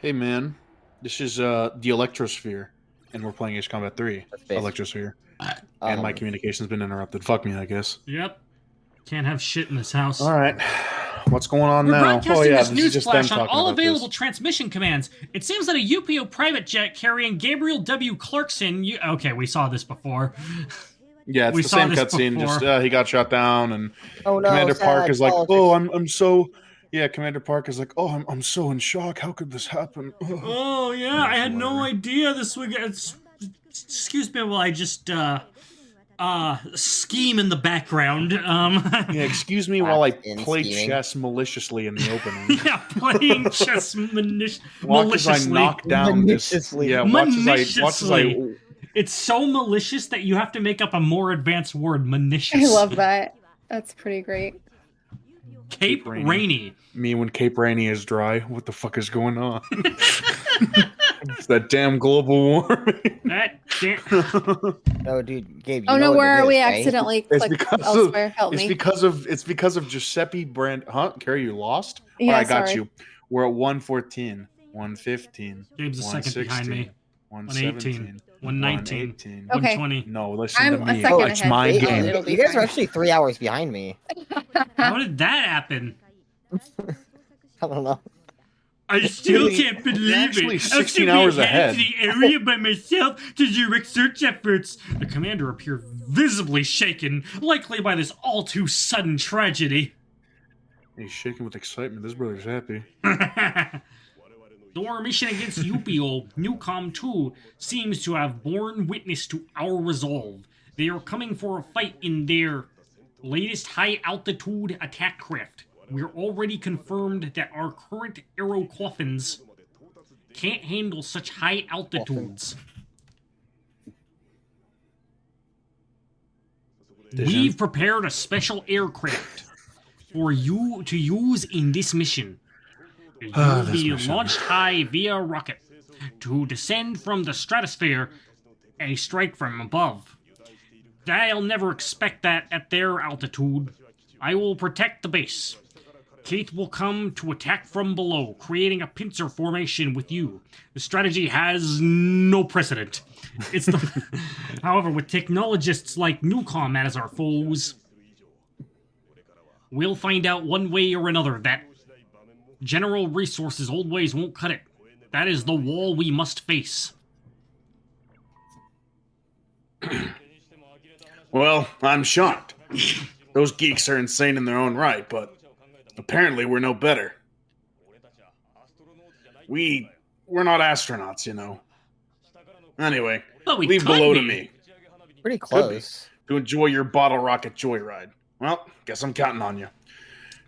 Hey man, this is the Electrosphere, and we're playing Ace Combat 3. Electrosphere. And my communication's been interrupted. Fuck me, I guess. Yep. Can't have shit in this house. Alright. What's going on We're now? broadcasting this news flash on all available transmission commands. It seems that a UPO private jet carrying Gabriel W. Clarkson... Okay, we saw this before. Yeah, it's the same cutscene. Just he got shot down, and Commander Park is like, politics. "Oh, I'm so." Yeah, Commander Park is like, "Oh, I'm so in shock. How could this happen?" Oh yeah, I had no idea this would get. Excuse me while I just scheme in the background. Yeah, excuse me while I play chess maliciously in the opening. Yeah, playing chess maliciously. Watch as I knock down this. Yeah, watch as I. It's so malicious that you have to make up a more advanced word. Malicious. I love that. That's pretty great. Cape Rainy. Me when Cape Rainy is dry. What the fuck is going on? It's that damn global warming. That damn. Oh, dude, Gabe. Oh no, where are we? Accidentally clicked elsewhere. Help me. It's because of Giuseppe Brand. Huh? Carrie, you lost? Yeah, I got you. We're at 114, 115. Gabe's a second behind me. 117. 119. Okay. 120. No, listen to me. Oh, it's my game. You guys are actually 3 hours behind me. How did that happen? I don't know. I still can't believe actually it. 16 hours ahead. To the area by myself to direct search efforts. The commander appeared visibly shaken, likely by this all too sudden tragedy. He's shaking with excitement. This brother's happy. Our mission against UPO, Neucom 2, seems to have borne witness to our resolve. They are coming for a fight in their latest high-altitude attack craft. We're already confirmed that our current aero coffins can't handle such high altitudes. We've prepared a special aircraft for you to use in this mission. It will be launched high via rocket to descend from the stratosphere and strike from above. They'll never expect that at their altitude. I will protect the base. Kate will come to attack from below, creating a pincer formation with you. The strategy has no precedent. However, with technologists like Neucom as our foes, we'll find out one way or another that General Resources' old ways won't cut it. That is the wall we must face. Well, I'm shocked. Those geeks are insane in their own right, but apparently we're no better. We're not astronauts, you know. Anyway, leave below to me. Pretty close. To enjoy your bottle rocket joyride. Well, guess I'm counting on you.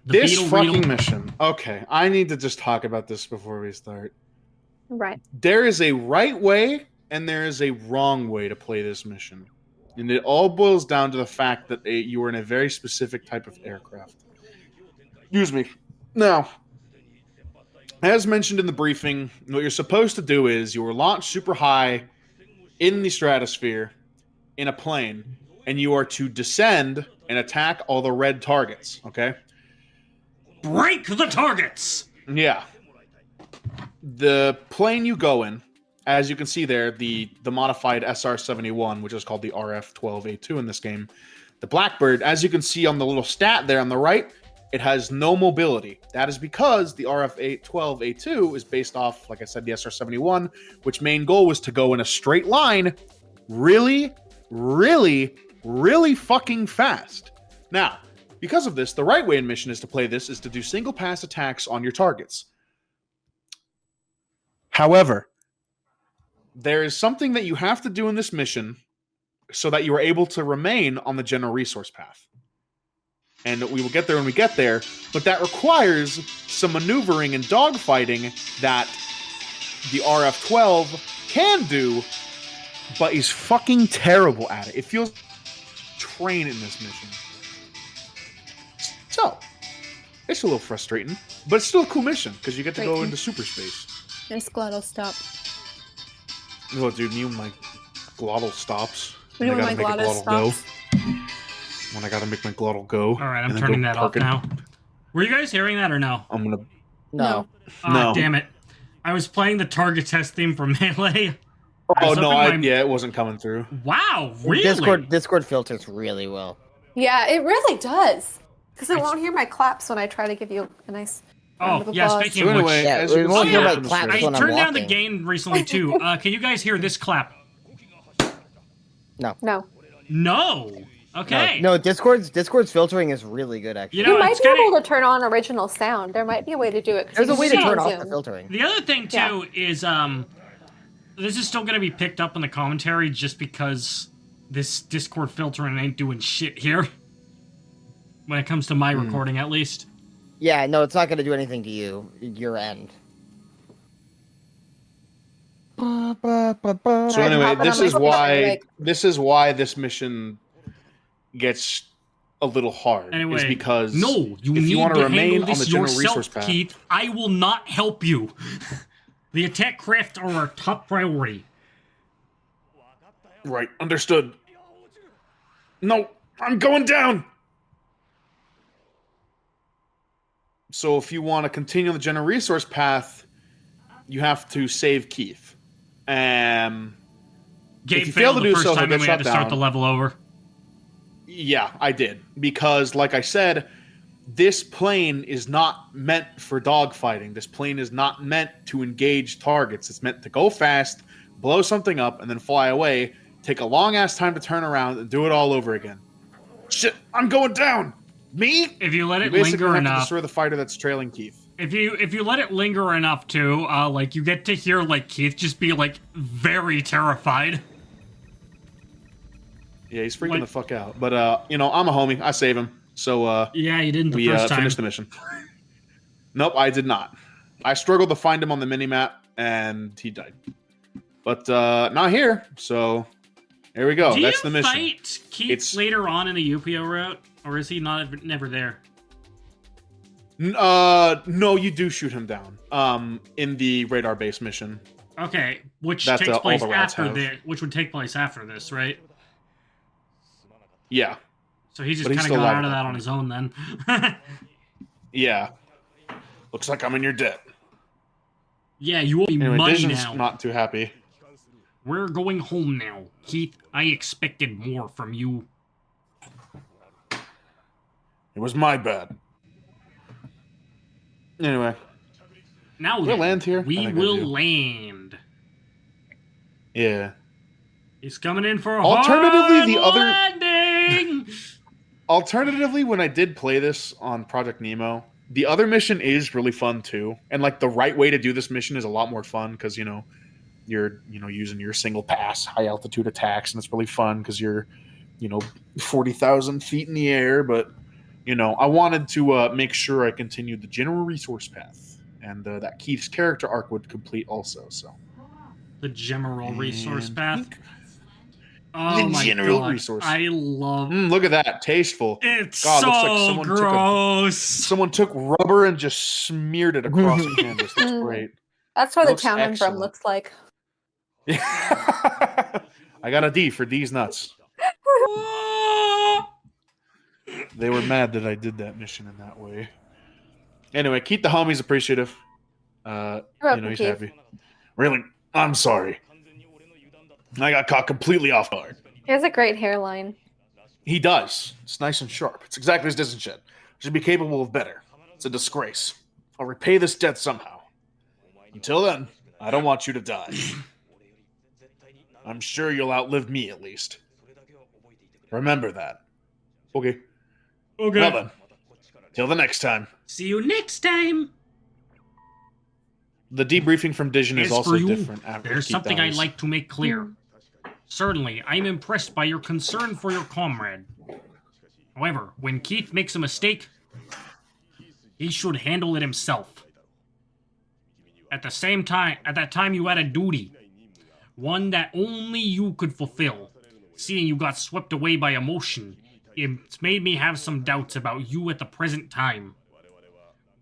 This fucking mission. Okay, I need to just talk about this before we start. Right. There is a right way and there is a wrong way to play this mission. And it all boils down to the fact that you are in a very specific type of aircraft. Excuse me. Now, as mentioned in the briefing, what you're supposed to do is you are launched super high in the stratosphere in a plane, and you are to descend and attack all the red targets, okay? Break the targets! Yeah. The plane you go in, as you can see there, the modified SR-71, which is called the RF-12A2 in this game, the Blackbird, as you can see on the little stat there on the right, it has no mobility. That is because the RF-12A2 is based off, like I said, the SR-71, which main goal was to go in a straight line really, really, really fucking fast. Now, because of this, the right way in mission is to play this is to do single pass attacks on your targets. However, there is something that you have to do in this mission so that you are able to remain on the general resource path. And we will get there when we get there, but that requires some maneuvering and dogfighting that the RF-12 can do, but is fucking terrible at it. It feels train in this mission. So, it's a little frustrating, but it's still a cool mission because you get to go into super space. Nice glottal stop. Oh, dude, me and my glottal stops. When do my glottal stops? When I gotta make my glottal go. All right, I'm turning that off now. Were you guys hearing that or no? I'm gonna. No. Ah, damn it! I was playing the target test theme from Melee. Oh no! Yeah, it wasn't coming through. Wow, really? Discord filters really well. Yeah, it really does. Because it won't hear my claps when I try to give you a nice. Oh yeah, speaking of which, we won't hear my claps when I'm I turned down the walking. gain recently too. Can you guys hear this clap? No. No. No. Okay. No, Discord's filtering is really good, actually. You know, You might be able to turn on original sound. There might be a way to do it. There's a way to turn off the filtering. The other thing too is this is still going to be picked up in the commentary just because this Discord filtering ain't doing shit here. When it comes to my recording, at least. Yeah, no, it's not going to do anything to you. Your end. So anyway, this is why this mission gets a little hard. Anyway, is because you if you want to remain on the general yourself, resource path, Keith, I will not help you. The attack craft are our top priority. Right, understood. No, I'm going down. So if you want to continue the general resource path, you have to save Keith. Gabe if you fail to do so, he'll get we shut had to start the level over. Yeah, I did. Because, like I said, this plane is not meant for dogfighting. This plane is not meant to engage targets. It's meant to go fast, blow something up, and then fly away, take a long-ass time to turn around, and do it all over again. Shit, I'm going down! Me? If you let it basically linger have to enough... destroy the fighter that's trailing Keith. If you let it linger enough, too, like, you get to hear, like, Keith just be, like, very terrified. Yeah, he's freaking the fuck out. But, you know, I'm a homie. I save him. So, yeah, you didn't the first time. We finished the mission. Nope, I did not. I struggled to find him on the minimap, and he died. But, not here, so there we go. That's the mission. Do you fight Keith later on in the UPO route? Or is he never there? No, you do shoot him down. In the radar-based mission. Okay, which would take place after this, right? Yeah. So he's just kind of gone out of that on his own then. Yeah. Looks like I'm in your debt. Yeah, you owe me money now. Not too happy. We're going home now, Keith. I expected more from you. It was my bad. Anyway. Now we'll land here. We will land. Yeah. He's coming in for a Alternatively, hard landing! Alternatively, when I did play this on Project Nemo, the other mission is really fun too. And like the right way to do this mission is a lot more fun because, you know, you're, using your single pass high altitude attacks, and it's really fun because you're, 40,000 feet in the air. But, I wanted to make sure I continued the general resource path, and that Keith's character arc would complete also. So the general resource path. Oh my god! Resource. I love. Look at that, tasteful. It's looks like someone gross. Someone took rubber and just smeared it across the canvas. That's great. That's what the town I'm from looks like. I got a D for D's nuts. They were mad that I did that mission in that way. Anyway, keep the homies appreciative. He's happy. Really, I'm sorry. I got caught completely off guard. He has a great hairline. He does. It's nice and sharp. It's exactly as Distant Shed. Should be capable of better. It's a disgrace. I'll repay this debt somehow. Until then, I don't want you to die. I'm sure you'll outlive me at least. Remember that. Okay. Okay. Well then. Till the next time. See you next time. The debriefing from Dijon is also different. There's something I'd like to make clear. Certainly, I'm impressed by your concern for your comrade. However, when Keith makes a mistake, he should handle it himself. At that time you had a duty. One that only you could fulfill. seeing you got swept away by emotion. It's made me have some doubts about you at the present time.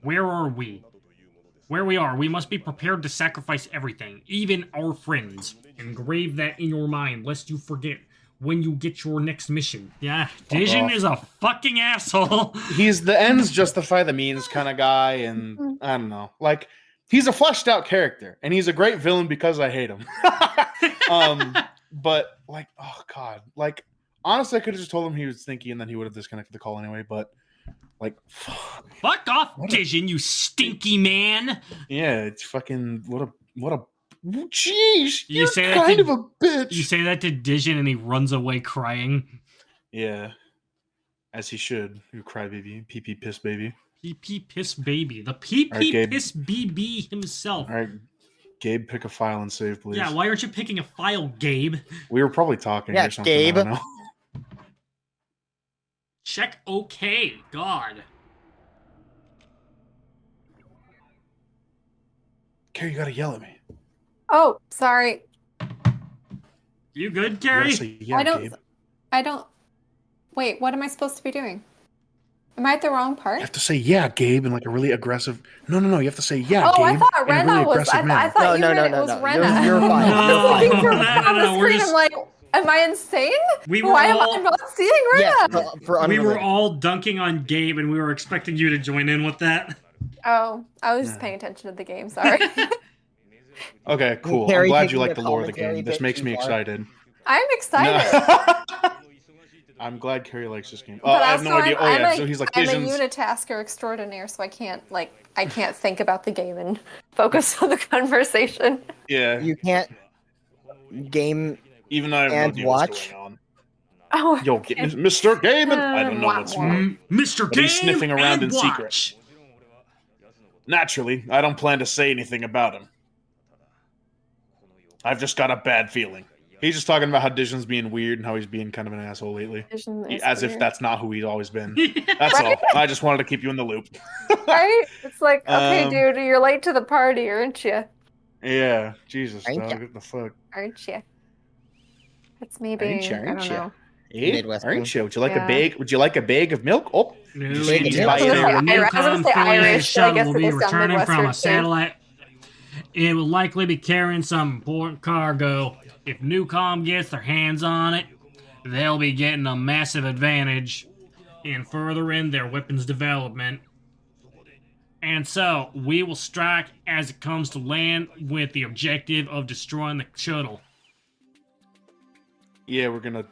Where are we? Where we are, we must be prepared to sacrifice everything, even our friends. Engrave that in your mind, lest you forget when you get your next mission. Yeah, Dijon is a fucking asshole. He's the ends justify the means kind of guy, and I don't know. Like, he's a fleshed out character, and he's a great villain because I hate him. But, like, oh, God. Like, honestly, I could have just told him he was stinky, and then he would have disconnected the call anyway, but, like, fuck off, Dijon, you stinky man. Yeah, it's fucking, what a, jeez, You say kind that of a bitch. You say that to Dijon, and he runs away crying. Yeah, as he should. You crybaby, pee piss baby. PP piss baby, the PP piss BB himself. All right, Gabe, pick a file and save, please. Yeah, why aren't you picking a file, Gabe? We were probably talking or something. Gabe. I don't know. Check OK. God. Carrie, you gotta yell at me. Oh, sorry. You good, You Carrie? gotta say, yeah, Gabe. I don't. Wait, what am I supposed to be doing? Am I at the wrong part? You have to say, yeah, Gabe, in like a really aggressive. No. You have to say, yeah, Oh, Gabe. I thought in a Rena really was. aggressive I manner. thought you No, meant no, it was no. Rena. You're fine. I was looking for on the we're screen. just- I'm like, am I insane? We were Why am all- I not seeing Rena? Yes, for We were unrelated. all dunking on Gabe, and we were expecting you to join in with that. Oh, I was just paying attention to the game. Sorry. Okay, cool. Carrie I'm glad taking you like the the lore of the commentary game. a This bit makes too me far. excited. I'm excited. No. I'm glad Carrie likes this game. Oh, But I have no also, idea. Oh, I'm yeah, a- so he's like, I'm a Visions. unitasker extraordinaire, so I can't think about the game and focus on the conversation. Yeah, You can't game. even though I have no and idea what's watch. going on. Oh, Yo, okay. Mr. Gaiman! I don't know Wah, what's wah. wrong. Mr. But Game he's sniffing around and in secret. watch. Naturally, I don't plan to say anything about him. I've just got a bad feeling. He's just talking about how Dijon's being weird and how he's being kind of an asshole lately. Vision is As if weird. that's not who he's always been. That's Right? all. I just wanted to keep you in the loop. Right? It's like, okay, Um, dude, you're late to the party, aren't you? Yeah, Jesus, Ain't dog. ya? What the fuck? Aren't you? It's maybe. Ain't ya, I ain't don't ya? know. Eh? Midwestern. Aren't you? Would you like Yeah. a bag? Would you like a bag of milk? Oh, No, You say indeed. it. I was gonna say Our Irish, I was gonna say Newcom Irish, affiliated but I shuttle guess will it be is down returning from Midwestern, a too. satellite. It will likely be carrying some important cargo. If Newcom gets their hands on it, they'll be getting a massive advantage in furthering their weapons development. And so, we will strike as it comes to land with the objective of destroying the shuttle. yeah. We're gonna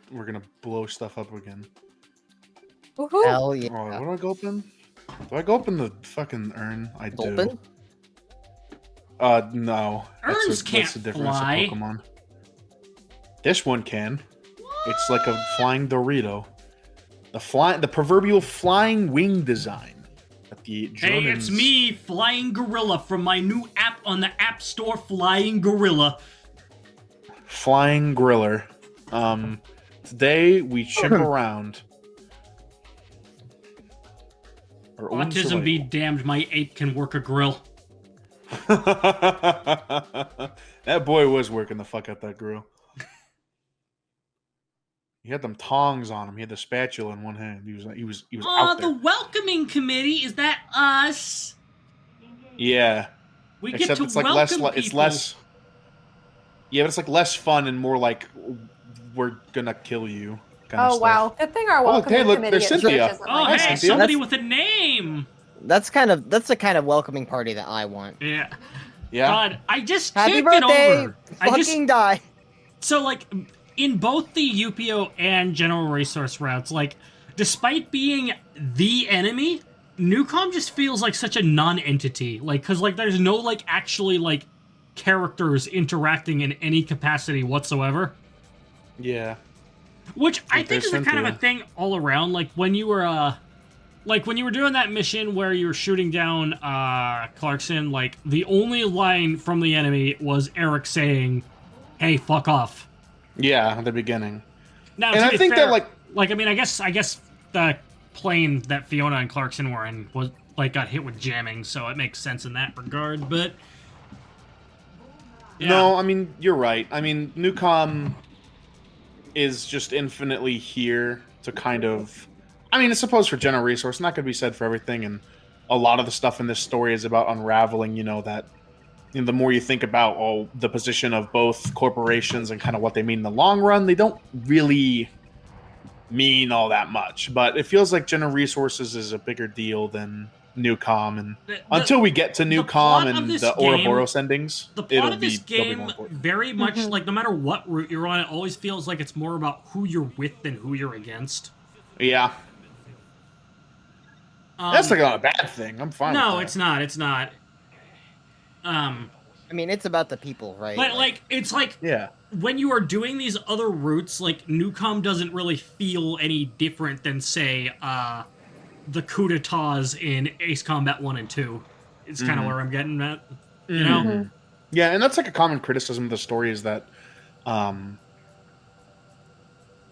blow stuff up again. Woohoo! Hell yeah. Oh, what do I go open? Do I go open the fucking urn? I do. Open? No. Urns can't that's the difference fly. of Pokemon. This one can. It's like a flying Dorito. The proverbial flying wing design. That the Hey, it's Germans- me, Flying Gorilla, from my new app on the App Store, Flying Gorilla. Flying Griller. Today we chip around. Our own Autism be survival. damned, my ape can work a grill. That boy was working the fuck out that grill. He had them tongs on him. He had the spatula in one hand. He was Aw, out there. the welcoming committee, is that us? Yeah. We get Except to it's like welcome less. people. It's less. Yeah, but it's like less fun and more like we're gonna kill you. Kind of Oh stuff. wow! Good thing our Oh, welcome hey, look, committee there's is Cynthia. isn't Oh, like hey, that. Cynthia. somebody with a name. That's the kind of welcoming party that I want. Yeah. Yeah. God, I just Happy kicked birthday! it over. I just Fucking die. So, like, in both the UPO and General Resource routes, like, despite being the enemy, Newcom just feels like such a non-entity. Like, because, like, there's no, like, actually, like, characters interacting in any capacity whatsoever. Yeah. Which I Like, think is there's a kind of a Cynthia. thing all around. Like, when you were, doing that mission where you were shooting down, Clarkson, like, the only line from the enemy was Eric saying, "Hey, fuck off." Yeah. At the beginning. Now, And to I be think fair, that, like- I mean, I guess the plane that Fiona and Clarkson were in was, like, got hit with jamming, so it makes sense in that regard, but... Yeah. No, I mean, you're right. I mean, Newcom is just infinitely here to kind of. I mean, I suppose for general resource, not going to be said for everything, and a lot of the stuff in this story is about unraveling. That the more you think about the position of both corporations and kind of what they mean in the long run, they don't really mean all that much. But it feels like general resources is a bigger deal than Neucom, and until we get to Neucom and the Ouroboros endings, the plot of this they'll be game more important. very much like no matter what route you're on, it always feels like it's more about who you're with than who you're against. Yeah. That's like not a bad thing. I'm fine. No, with that. it's not. It's not. I mean, it's about the people, right? But like it's like yeah. When you are doing these other routes, like Neucom doesn't really feel any different than say the coup d'etats in Ace Combat 1 and 2. It's kind of where I'm getting at. You know? Yeah, and that's like a common criticism of the story is that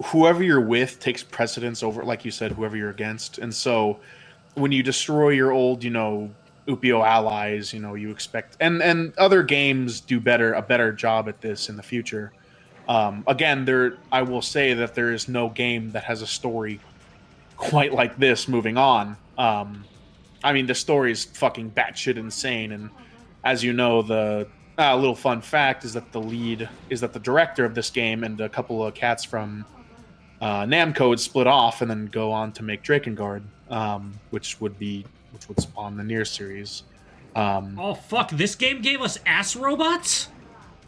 whoever you're with takes precedence over, like you said, whoever you're against. And so when you destroy your old, Upio allies, you expect, and other games do a better job at this in the future. Again, I will say that there is no game that has a story quite like this moving on. I mean, the story is fucking batshit insane, and as you know, the little fun fact is that the director of this game and a couple of cats from Namco would split off and then go on to make Drakengard, which would spawn the Nier series. Oh fuck! This game gave us ass robots.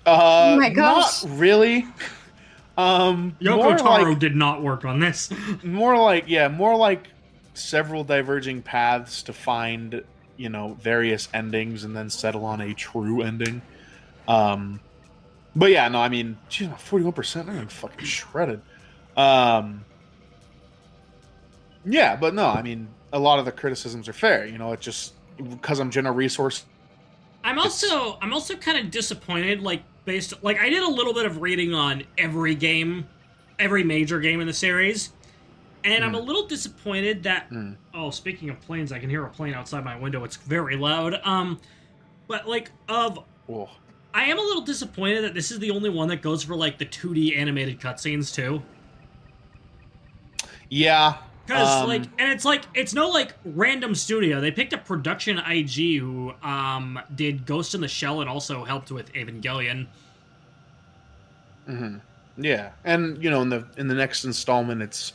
Oh my gosh! Not really. Yoko Taro did not work on this. more like several diverging paths to find various endings and then settle on a true ending. But yeah, no, I mean, 41%, I'm fucking shredded. Yeah, but no, I mean, a lot of the criticisms are fair. It just because I'm general resource. I'm also kind of disappointed. I did a little bit of reading on every major game in the series, and I'm a little disappointed that. Oh, speaking of planes, I can hear a plane outside my window. It's very loud. But I am a little disappointed that this is the only one that goes for the 2D animated cutscenes too. Yeah. Because, it's no, random studio. They picked a production IG who, did Ghost in the Shell and also helped with Evangelion. Mm-hmm. Yeah. And, in the next installment, it's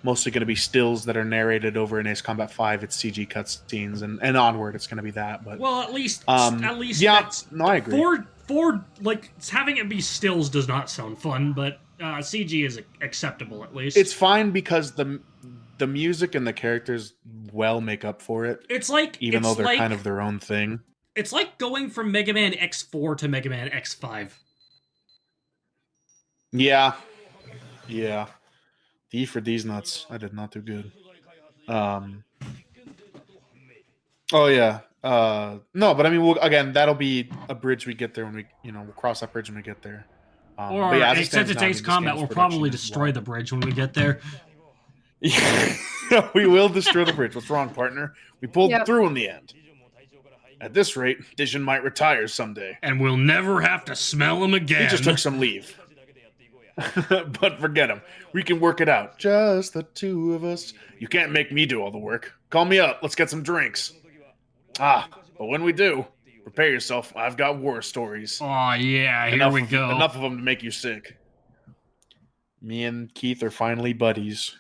mostly going to be stills that are narrated over in Ace Combat 5. It's CG cutscenes, and onward, it's going to be that. But well, at least, yeah, no, I agree. Having it be stills does not sound fun, but CG is acceptable, at least. It's fine because the music and the characters make up for it. Even though they're kind of their own thing. It's like going from Mega Man X4 to Mega Man X5. Yeah. Yeah. D for these nuts. I did not do good. Oh yeah. No, but I mean, again, that'll be a bridge we get there when we'll cross that bridge when we get there. Or since it's Ace Combat, we'll probably destroy the bridge when we get there. Yeah, we will destroy the bridge. What's wrong, partner? We pulled through in the end. At this rate, Dijin might retire someday. And we'll never have to smell him again. He just took some leave. But forget him. We can work it out. Just the two of us. You can't make me do all the work. Call me up. Let's get some drinks. But when we do, prepare yourself. I've got war stories. Oh, yeah. Here we go. Enough of them to make you sick. Me and Keith are finally buddies.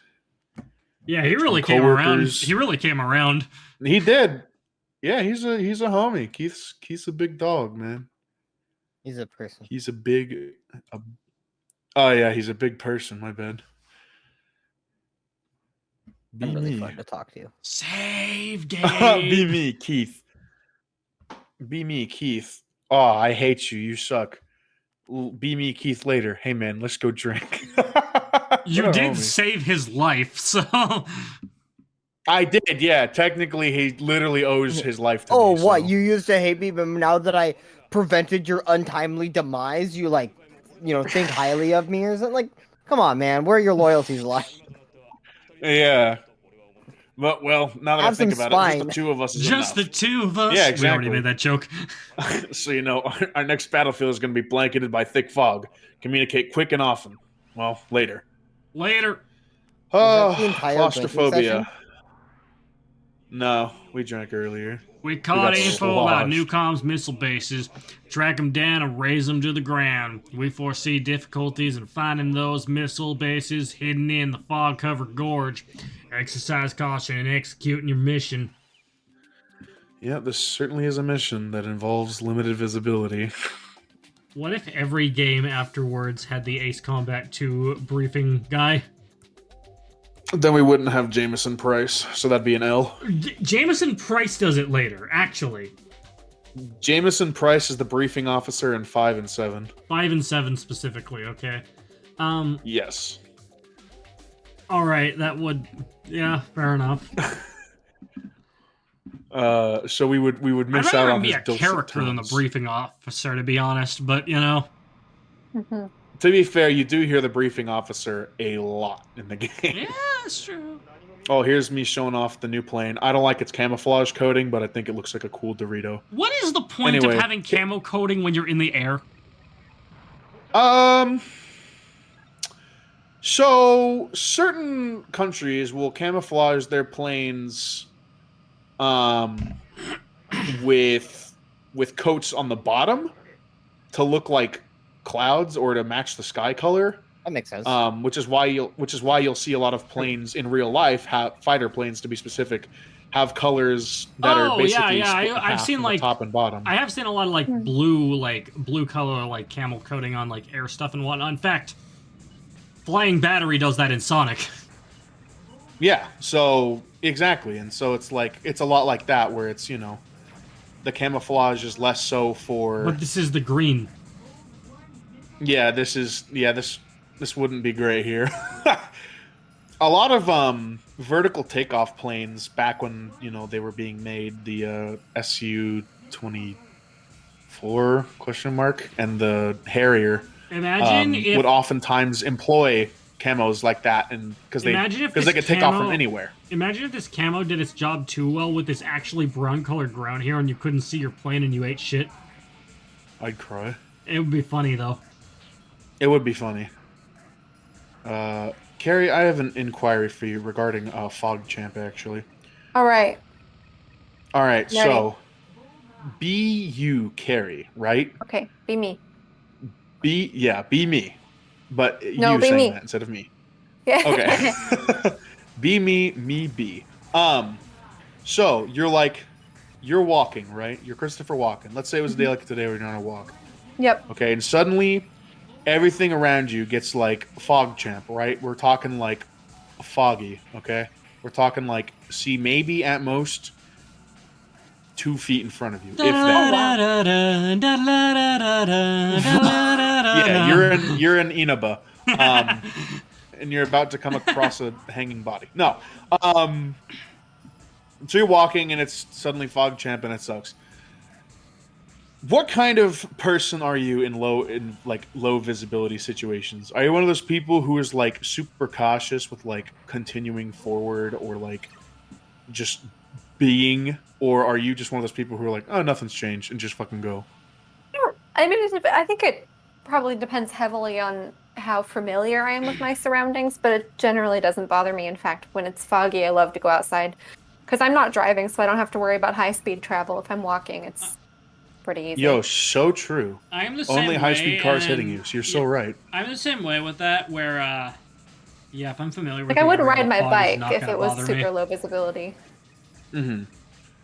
Yeah, he really came around. He really came around. He did. Yeah, he's a homie. Keith's a big dog, man. He's a person. He's a big. Oh yeah, he's a big person. My bad. I'm really fun to talk to. Save game. Be me, Keith. Be me, Keith. Oh, I hate you. You suck. Be me, Keith. Later. Hey man, let's go drink. You did save his life, so. I did, yeah. Technically, he literally owes his life to me. Oh, what? So. You used to hate me, but now that I prevented your untimely demise, you, think highly of me or something? Come on, man. Where are your loyalties lie? Yeah. But, well, now that I think about it, just the two of us is Just enough. The two of us? Yeah, exactly. We already made that joke. So, our next battlefield is going to be blanketed by thick fog. Communicate quick and often. Well, later. Later. Oh, the entire drinking claustrophobia. session? No, we drank earlier. We caught got info about sloshed. Neucom's missile bases, track them down and raise them to the ground. We foresee difficulties in finding those missile bases hidden in the fog-covered gorge. Exercise caution in executing your mission. Yeah, this certainly is a mission that involves limited visibility. What if every game afterwards had the Ace Combat 2 briefing guy? Then we wouldn't have Jameson Price, so that'd be an L. Jameson Price does it later, actually. Jameson Price is the briefing officer in 5 and 7. 5 and 7 specifically, okay. Yes. Alright, that would... Yeah, fair enough. So we would miss I'd out rather on be his a dulcet character than the tones. briefing officer, to be honest, but, you know... To be fair, you do hear the briefing officer a lot in the game. Yeah, that's true. Oh, here's me showing off the new plane. I don't like its camouflage coating, but I think it looks like a cool Dorito. What is the point Anyway. of having camo coating when you're in the air? So certain countries will camouflage their planes, with coats on the bottom to look like clouds or to match the sky color. That makes sense. Which is why you'll see a lot of planes in real life, fighter planes to be specific, have colors that are basically split in I've half seen from the like top and bottom. I have seen a lot of blue color like camel coating on like air stuff and whatnot. In fact, Flying Battery does that in Sonic. Yeah, so exactly, and so it's a lot like that where it's the camouflage is less so for. But this is the green. Yeah, this wouldn't be great here. A lot of vertical takeoff planes back when they were being made, the SU-24 question mark and the Harrier Imagine if would oftentimes employ camos like that, and because they could take off from anywhere. Imagine if this camo did its job too well with this actually brown colored ground here and you couldn't see your plane and you ate shit. I'd cry. It would be funny though. It would be funny. Carrie, I have an inquiry for you regarding Fog Champ, actually. All right. All right, Ready. so be you, Carrie, right? Okay. Be me. Be me. But No, you be saying me. that instead of me. Yeah. Okay. Be me be. So you're walking, right? You're Christopher Walken. Let's say it was a day like today where you're on a walk. Yep. Okay, and suddenly everything around you gets like Fog Champ, right? We're talking like foggy, okay? We're talking like, see, maybe at most 2 feet in front of you, if that. Yeah, you're in Inaba, and you're about to come across a hanging body. No, so you're walking and it's suddenly Fog Champ and it sucks. What kind of person are you in low visibility situations? Are you one of those people who is like super cautious with like continuing forward or like just being, or are you just one of those people who are like, oh, nothing's changed and just fucking go? I mean, I think it probably depends heavily on how familiar I am with my surroundings, but it generally doesn't bother me. In fact, when it's foggy, I love to go outside because I'm not driving, so I don't have to worry about high-speed travel. If I'm walking, it's pretty easy. Yo, so true. I am the same Only high-speed way, cars and- hitting you, so you're so right. I'm the same way with that, where, yeah, if I'm familiar with Like, I the wouldn't area, ride my the fog is bike not if gonna it was bother super me. low visibility. Mm-hmm.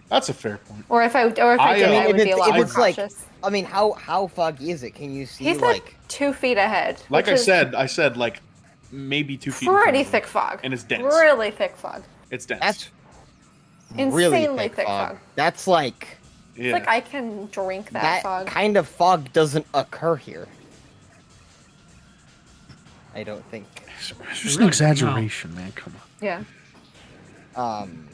That's a fair point. Or if I did, I would be a lot more cautious. I mean, how foggy is it? Can you see He said like? 2 feet ahead. Like which is I said like maybe 2 feet. in front pretty of you. thick fog. And it's dense. Really thick fog. It's dense. That's Insanely really thick fog. That's like yeah. It's like I can drink that that fog. kind of fog doesn't occur here. I don't think. It's just Really? an exaggeration, man. Come on. Yeah. I'm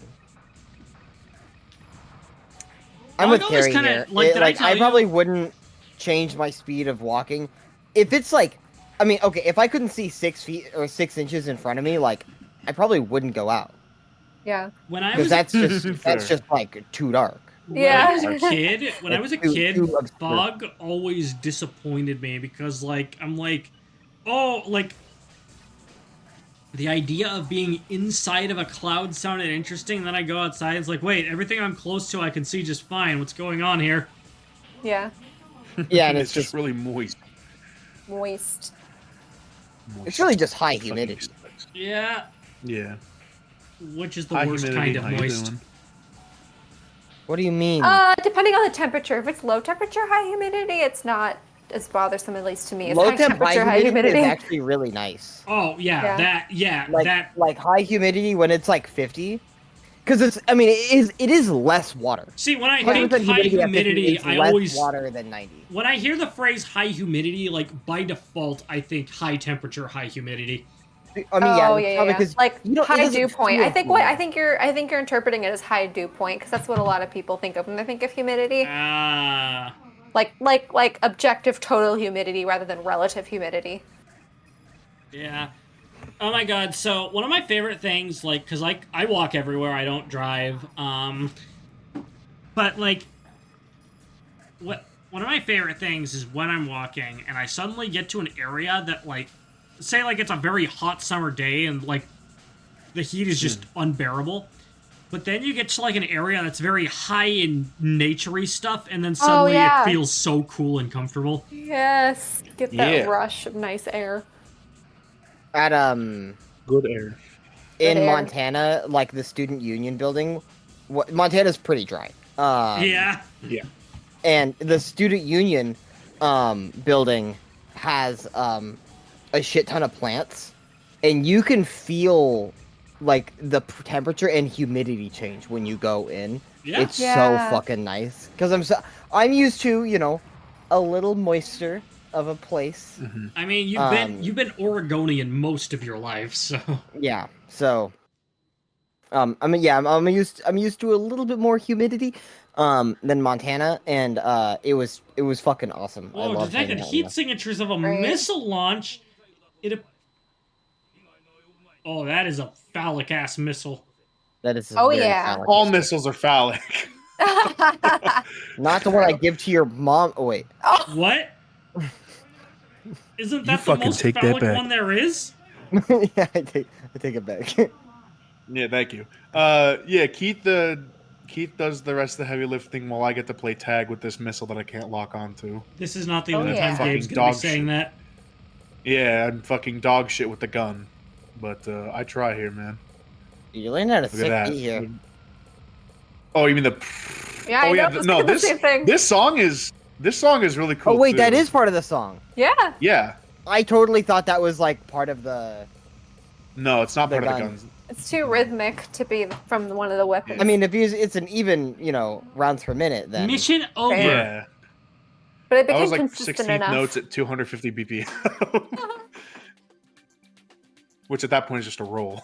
I'll with always Carrie kinda- here. like, did I tell I you- probably wouldn't change my speed of walking. If it's like, I mean, okay, if I couldn't see 6 feet or 6 inches in front of me, like, I probably wouldn't go out Yeah. When I because was that's just like too dark. When Yeah. I was a kid, Too obscure. fog always disappointed me because, like, I'm like, oh, like, the idea of being inside of a cloud sounded interesting. And then I go outside. It's like, wait, everything I'm close to, I can see just fine. What's going on here? Yeah. Yeah, and it's it's just just really moist. Moist. it's really just high Fucking humidity. sucks. Yeah. Yeah. Which is the High worst humidity, kind of how you moist. doing? What do you mean? Depending on the temperature. If it's low temperature, high humidity, it's not as bothersome, at least to me. It's Low high temp, high temperature, high humidity humidity. is actually really nice. Oh, yeah, Yeah. Like high humidity when it's like 50, because it is less water. See, when I 100% think high at 50 humidity, is I less always... water than 90. When I hear the phrase high humidity, like, by default, I think high temperature, high humidity. I mean, Oh, yeah, yeah, probably yeah. because Like it high doesn't dew point. feel I think humid. I think you're interpreting it as high dew point because that's what a lot of people think of when they think of humidity. Ah... Like objective total humidity rather than relative humidity. Yeah. Oh my god, so one of my favorite things, like, because I walk everywhere, I don't drive, but, like, one of my favorite things is when I'm walking, and I suddenly get to an area that, like, say, like, it's a very hot summer day, and, like, the heat is just unbearable, but then you get to, like, an area that's very high in nature-y stuff, and then suddenly yeah. it feels so cool and comfortable. Yes, get that Yeah. rush of nice air. At Good air. in air. Montana, like the student union building, Montana's pretty dry. Yeah. Yeah. And the student union building has a shit ton of plants, and you can feel like the temperature and humidity change when you go in. Yeah. It's Yeah. so fucking nice because I'm used to, a little moisture of a place. I mean, you've been Oregonian most of your life, so... Yeah. So I'm used to a little bit more humidity than Montana, and it was fucking awesome. I Whoa, love detected hanging out in heat the- signatures of a Right. missile launch. Oh, that is a phallic ass missile. That is Oh, very yeah. phallic. All missiles are phallic. Not the one I give to your mom. Oh wait. What? Isn't You that the fucking most take that phallic back. one there is? Yeah, I take it back. Yeah, thank you. Yeah, Keith does the rest of the heavy lifting while I get to play tag with this missile that I can't lock onto. This is not the Oh, only yeah. time Gabe's Fucking gonna be dog saying shit. that. Yeah, I'm fucking dog shit with the gun. But I try here, man. You learned how to Look at sick that. me here. Oh, you mean the? Yeah, I know, just the same thing. This song is really cool. Oh wait, too. that is part of the song. Yeah. Yeah. I totally thought that was like part of the. No, it's not The part of the gun. guns. It's too rhythmic to be from one of the weapons. I mean, if it's an even, rounds per minute, then Mission over. Yeah. but it I became was like consistent 16th enough. notes at 250 BPM. Which at that point is just a roll.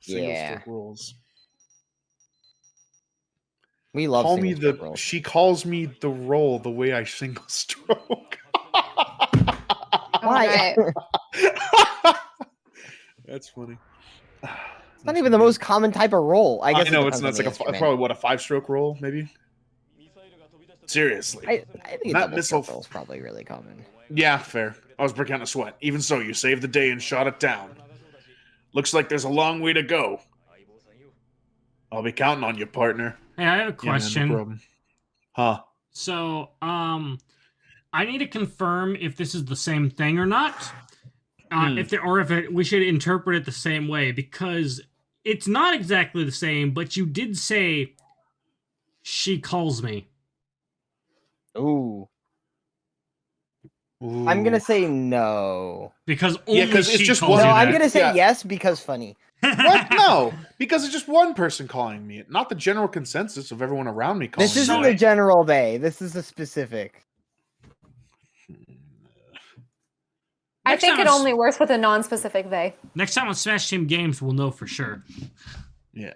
Single Yeah. stroke rolls. we love. Call me single stroke rolls. She calls me the roll the way I single stroke. Why? Alright. That's funny. It's not even the most common type of roll. I guess. I know it it's depends not. on It's the like instrument. probably what, a 5-stroke roll maybe. Seriously. I think a That double missile- stroke roll is probably really common. Yeah, fair. I was breaking out in a sweat. Even so, you saved the day and shot it down. Looks like there's a long way to go. I'll be counting on you, partner. Hey, I have a Yeah, man, no question. problem. Huh? So, I need to confirm if this is the same thing or not. We should interpret it the same way, because it's not exactly the same, but you did say she calls me. Ooh. I'm gonna say no. Because only 'cause it's she just calls one- No, you I'm that. gonna say Yeah. yes because funny. What? No, because it's just one person calling me, not the general consensus of everyone around me calling This me. isn't So- the general they. This is the specific. I Next think time it I s- only works with a non-specific they. Next time on Smash Team Games, we'll know for sure. Yeah.